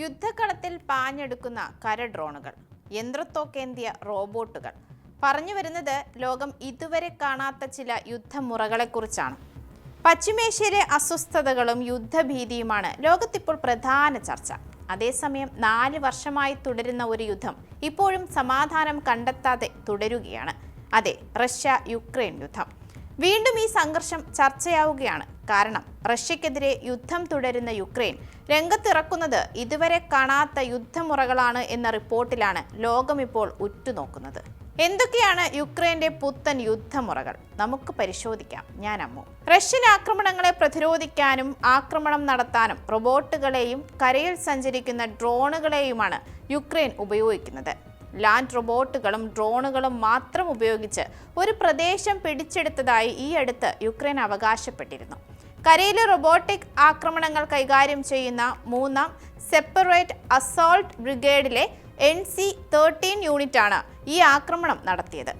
യുദ്ധകളത്തിൽ പാഞ്ഞെടുക്കുന്ന കര ഡ്രോണുകൾ, യന്ത്രത്തോക്കേന്തിയ റോബോട്ടുകൾ. പറഞ്ഞു വരുന്നത് ലോകം ഇതുവരെ കാണാത്ത ചില യുദ്ധമുറകളെക്കുറിച്ചാണ്. പശ്ചിമേഷ്യയിലെ അസ്വസ്ഥതകളും യുദ്ധഭീതിയുമാണ് ലോകത്തിപ്പോൾ പ്രധാന ചർച്ച. അതേസമയം 4 വർഷമായി തുടരുന്ന ഒരു യുദ്ധം ഇപ്പോഴും സമാധാനം കണ്ടെത്താതെ തുടരുകയാണ്. അതെ, റഷ്യ യുക്രൈൻ യുദ്ധം. വീണ്ടും ഈ സംഘർഷം ചർച്ചയാവുകയാണ്. കാരണം റഷ്യക്കെതിരെ യുദ്ധം തുടരുന്ന യുക്രൈൻ രംഗത്തിറക്കുന്നത് ഇതുവരെ കാണാത്ത യുദ്ധമുറകളാണ് എന്ന റിപ്പോർട്ടിലാണ് ലോകം ഇപ്പോൾ ഉറ്റുനോക്കുന്നത്. എന്തൊക്കെയാണ് യുക്രൈന്റെ പുത്തൻ യുദ്ധമുറകൾ? നമുക്ക് പരിശോധിക്കാം. ഞാൻ അമ്മു. റഷ്യൻ ആക്രമണങ്ങളെ പ്രതിരോധിക്കാനും ആക്രമണം നടത്താനും റോബോട്ടുകളെയും കരയിൽ സഞ്ചരിക്കുന്ന ഡ്രോണുകളെയുമാണ് യുക്രൈൻ ഉപയോഗിക്കുന്നത്. ലാൻഡ് റോബോട്ടുകളും ഡ്രോണുകളും മാത്രം ഉപയോഗിച്ച് ഒരു പ്രദേശം പിടിച്ചെടുത്തതായി ഈ അടുത്ത് യുക്രൈൻ അവകാശപ്പെട്ടിരുന്നു. കരയിലെ റോബോട്ടിക് ആക്രമണങ്ങൾ കൈകാര്യം ചെയ്യുന്ന 3ാം സെപ്പറേറ്റ് അസോൾട്ട് ബ്രിഗേഡിലെ NC-13 യൂണിറ്റാണ് ഈ ആക്രമണം നടത്തിയത്.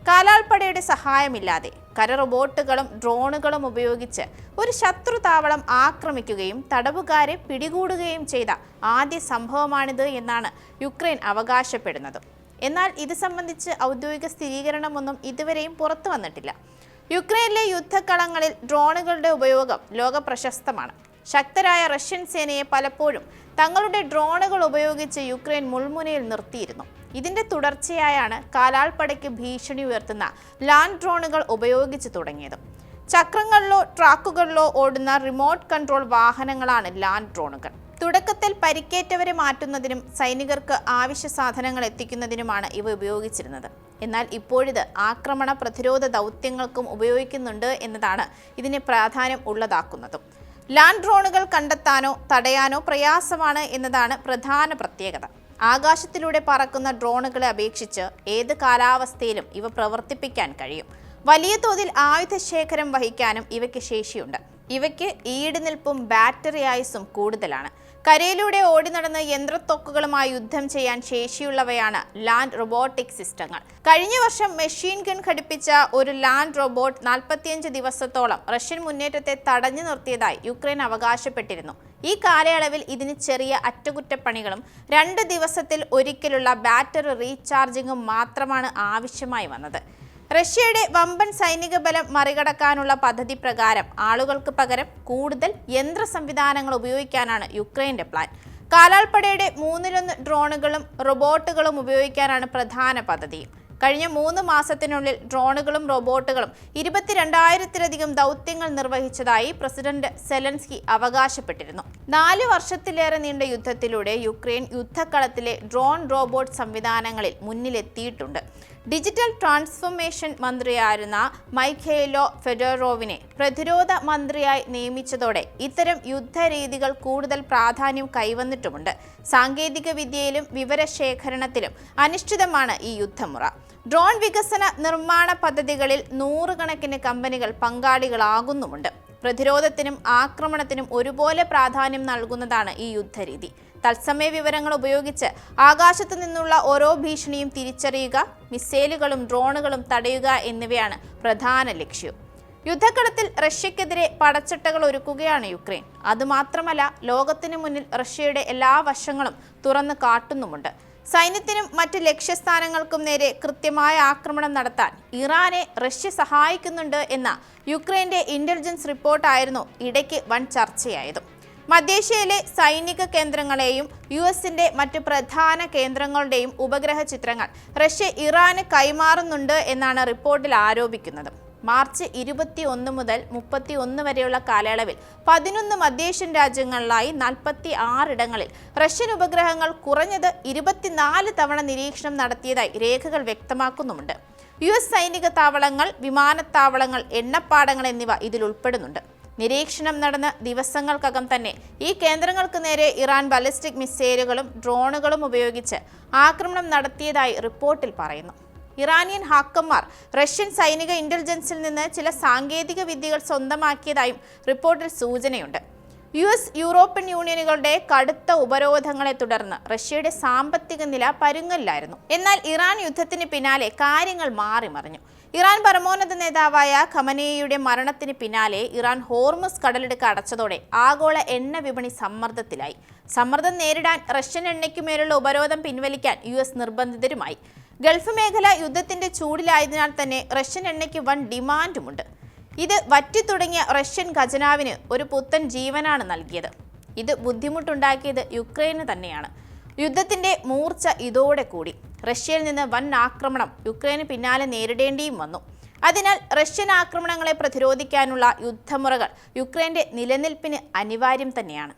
കാലാൾപ്പടയുടെ സഹായമില്ലാതെ കര റോബോട്ടുകളും ഡ്രോണുകളും ഉപയോഗിച്ച് ഒരു ശത്രു താവളം ആക്രമിക്കുകയും തടവുകാരെ പിടികൂടുകയും ചെയ്ത ആദ്യ സംഭവമാണിത് എന്നാണ് യുക്രൈൻ അവകാശപ്പെടുന്നത്. എന്നാൽ ഇത് സംബന്ധിച്ച് ഔദ്യോഗിക സ്ഥിരീകരണമൊന്നും ഇതുവരെയും പുറത്തു വന്നിട്ടില്ല. യുക്രൈനിലെ യുദ്ധക്കളങ്ങളിൽ ഡ്രോണുകളുടെ ഉപയോഗം ലോക പ്രശസ്തമാണ്. ശക്തരായ റഷ്യൻ സേനയെ പലപ്പോഴും തങ്ങളുടെ ഡ്രോണുകൾ ഉപയോഗിച്ച് യുക്രൈൻ മുൾമുനയിൽ നിർത്തിയിരുന്നു. ഇതിന്റെ തുടർച്ചയായാണ് കാലാൾപ്പടയ്ക്ക് ഭീഷണി ഉയർത്തുന്ന ലാൻഡ് ഡ്രോണുകൾ ഉപയോഗിച്ച് തുടങ്ങിയത്. ചക്രങ്ങളിലോ ട്രാക്കുകളിലോ ഓടുന്ന റിമോട്ട് കൺട്രോൾ വാഹനങ്ങളാണ് ലാൻഡ് ഡ്രോണുകൾ. തുടക്കത്തിൽ പരിക്കേറ്റവരെ മാറ്റുന്നതിനും സൈനികർക്ക് ആവശ്യ സാധനങ്ങൾ എത്തിക്കുന്നതിനുമാണ് ഇവ ഉപയോഗിച്ചിരുന്നത്. എന്നാൽ ഇപ്പോഴിത് ആക്രമണ പ്രതിരോധ ദൗത്യങ്ങൾക്കും ഉപയോഗിക്കുന്നുണ്ട് എന്നതാണ് ഇതിനെ പ്രാധാന്യം ഉള്ളതാക്കുന്നതും. ലാൻഡ് ഡ്രോണുകൾ കണ്ടെത്താനോ തടയാനോ പ്രയാസമാണ് എന്നതാണ് പ്രധാന പ്രത്യേകത. ആകാശത്തിലൂടെ പറക്കുന്ന ഡ്രോണുകളെ അപേക്ഷിച്ച് ഏത് കാലാവസ്ഥയിലും ഇവ പ്രവർത്തിപ്പിക്കാൻ കഴിയും. വലിയ തോതിൽ ആയുധശേഖരം വഹിക്കാനും ഇവയ്ക്ക് ശേഷിയുണ്ട്. ഇവയ്ക്ക് ഈടുനിൽപ്പും ബാറ്ററി ആയുസ്സും കൂടുതലാണ്. കരയിലൂടെ ഓടി നടന്ന് യന്ത്രത്തൊക്കുകളുമായി യുദ്ധം ചെയ്യാൻ ശേഷിയുള്ളവയാണ് ലാൻഡ് റോബോട്ടിക് സിസ്റ്റങ്ങൾ. കഴിഞ്ഞ വർഷം മെഷീൻ ഗൺ ഘടിപ്പിച്ച ഒരു ലാൻഡ് റോബോട്ട് 45 ദിവസത്തോളം റഷ്യൻ മുന്നേറ്റത്തെ തടഞ്ഞു നിർത്തിയതായി യുക്രൈൻ അവകാശപ്പെട്ടിരുന്നു. ഈ കാലയളവിൽ ഇതിന് ചെറിയ അറ്റകുറ്റപ്പണികളും 2 ദിവസത്തിൽ ഒരിക്കലുള്ള ബാറ്ററി റീചാർജിങ്ങും മാത്രമാണ് ആവശ്യമായി വന്നത്. റഷ്യയുടെ വമ്പൻ സൈനിക ബലം മറികടക്കാനുള്ള പദ്ധതി പ്രകാരം ആളുകൾക്ക് പകരം കൂടുതൽ യന്ത്ര സംവിധാനങ്ങൾ ഉപയോഗിക്കാനാണ് യുക്രൈന്റെ പ്ലാൻ. കാലാൾപ്പടയുടെ 1/3 ഡ്രോണുകളും റോബോട്ടുകളും ഉപയോഗിക്കാനാണ് പ്രധാന പദ്ധതി. കഴിഞ്ഞ 3 മാസത്തിനുള്ളിൽ ഡ്രോണുകളും റോബോട്ടുകളും 22,000-ലധികം ദൗത്യങ്ങൾ നിർവഹിച്ചതായി പ്രസിഡന്റ് സെലൻസ്കി അവകാശപ്പെട്ടിരുന്നു. 4 വർഷത്തിലേറെ നീണ്ട യുദ്ധത്തിലൂടെ യുക്രൈൻ യുദ്ധക്കളത്തിലെ ഡ്രോൺ റോബോട്ട് സംവിധാനങ്ങളിൽ മുന്നിലെത്തിയിട്ടുണ്ട്. ഡിജിറ്റൽ ട്രാൻസ്ഫോർമേഷൻ മന്ത്രിയായിരുന്ന മൈഖെയ്ലോ ഫെഡോറോവിനെ പ്രതിരോധ മന്ത്രിയായി നിയമിച്ചതോടെ ഇത്തരം യുദ്ധരീതികൾ കൂടുതൽ പ്രാധാന്യം കൈവന്നിട്ടുമുണ്ട്. സാങ്കേതിക വിദ്യയിലും വിവരശേഖരണത്തിലും അനിശ്ചിതമാണ് ഈ യുദ്ധമുറ. ഡ്രോൺ വികസന നിർമ്മാണ പദ്ധതികളിൽ 100 കണക്കിന് കമ്പനികൾ പങ്കാളികളാകുന്നുമുണ്ട്. പ്രതിരോധത്തിനും ആക്രമണത്തിനും ഒരുപോലെ പ്രാധാന്യം നൽകുന്നതാണ് ഈ യുദ്ധരീതി. തത്സമയ വിവരങ്ങൾ ഉപയോഗിച്ച് ആകാശത്തു നിന്നുള്ള ഓരോ ഭീഷണിയും തിരിച്ചറിയുക, മിസൈലുകളും ഡ്രോണുകളും തടയുക എന്നിവയാണ് പ്രധാന ലക്ഷ്യം. യുദ്ധക്കളത്തിൽ റഷ്യക്കെതിരെ പടച്ചട്ടകൾ ഒരുക്കുകയാണ് യുക്രൈൻ. അതുമാത്രമല്ല, ലോകത്തിനു മുന്നിൽ റഷ്യയുടെ എല്ലാ വശങ്ങളും തുറന്നു കാട്ടുന്നുമുണ്ട്. സൈന്യത്തിനും മറ്റ് ലക്ഷ്യസ്ഥാനങ്ങൾക്കും നേരെ കൃത്യമായ ആക്രമണം നടത്താൻ ഇറാനെ റഷ്യ സഹായിക്കുന്നുണ്ട് എന്ന യുക്രൈന്റെ ഇന്റലിജൻസ് റിപ്പോർട്ടായിരുന്നു ഇടയ്ക്ക് വൻ ചർച്ചയായത്. മധ്യേഷ്യയിലെ സൈനിക കേന്ദ്രങ്ങളെയും US-ന്റെ മറ്റ് പ്രധാന കേന്ദ്രങ്ങളുടെയും ഉപഗ്രഹ ചിത്രങ്ങൾ റഷ്യ ഇറാന് കൈമാറുന്നുണ്ട് എന്നാണ് റിപ്പോർട്ടിൽ ആരോപിക്കുന്നത്. മാർച്ച് 21 മുതൽ 31 വരെയുള്ള കാലയളവിൽ 11 മധ്യേഷ്യൻ രാജ്യങ്ങളിലായി 46 ഇടങ്ങളിൽ റഷ്യൻ ഉപഗ്രഹങ്ങൾ കുറഞ്ഞത് 24 തവണ നിരീക്ഷണം നടത്തിയതായി രേഖകൾ വ്യക്തമാക്കുന്നുമുണ്ട്. US സൈനിക താവളങ്ങൾ, വിമാനത്താവളങ്ങൾ, എണ്ണപ്പാടങ്ങൾ എന്നിവ ഇതിൽ ഉൾപ്പെടുന്നുണ്ട്. നിരീക്ഷണം നടന്ന ദിവസങ്ങൾക്കകം തന്നെ ഈ കേന്ദ്രങ്ങൾക്ക് നേരെ ഇറാൻ ബാലിസ്റ്റിക് മിസൈലുകളും ഡ്രോണുകളും ഉപയോഗിച്ച് ആക്രമണം നടത്തിയതായി റിപ്പോർട്ടിൽ പറയുന്നു. ഇറാനിയൻ ഹാക്കർമാർ റഷ്യൻ സൈനിക ഇന്റലിജൻസിൽ നിന്ന് ചില സാങ്കേതിക വിദ്യകൾ സ്വന്തമാക്കിയതായും റിപ്പോർട്ടിൽ സൂചനയുണ്ട്. യൂറോപ്യൻ യൂണിയനുകളുടെ കടുത്ത ഉപരോധങ്ങളെ തുടർന്ന് റഷ്യയുടെ സാമ്പത്തിക നില പരുങ്ങലിലായിരുന്നു. എന്നാൽ ഇറാൻ യുദ്ധത്തിന് പിന്നാലെ കാര്യങ്ങൾ മാറിമറിഞ്ഞു. ഇറാൻ പരമോന്നത നേതാവായ ഖമനേയിയുടെ മരണത്തിന് പിന്നാലെ ഇറാൻ ഹോർമുസ് കടലിടുക്ക് അടച്ചതോടെ ആഗോള എണ്ണ വിപണി സമ്മർദ്ദത്തിലായി. സമ്മർദ്ദം നേരിടാൻ റഷ്യൻ എണ്ണയ്ക്കുമേലുള്ള ഉപരോധം പിൻവലിക്കാൻ US നിർബന്ധിതരുമായി. ഗൾഫ് മേഖല യുദ്ധത്തിന്റെ ചൂടിലായതിനാൽ തന്നെ റഷ്യൻ എണ്ണയ്ക്ക് വൻ ഡിമാൻഡുമുണ്ട്. ഇത് വറ്റിത്തുടങ്ങിയ റഷ്യൻ ഖജനാവിന് ഒരു പുത്തൻ ജീവനാണ് നൽകിയത്. ഇത് ബുദ്ധിമുട്ടുണ്ടാക്കിയത് യുക്രൈന് തന്നെയാണ്. യുദ്ധത്തിന്റെ മൂർച്ച ഇതോടെ കൂടി. റഷ്യയിൽ നിന്ന് വൻ ആക്രമണം യുക്രൈന് പിന്നാലെ നേരിടേണ്ടിയും വന്നു. അതിനാൽ റഷ്യൻ ആക്രമണങ്ങളെ പ്രതിരോധിക്കാനുള്ള യുദ്ധമുറകൾ യുക്രൈന്റെ നിലനിൽപ്പിന് അനിവാര്യം തന്നെയാണ്.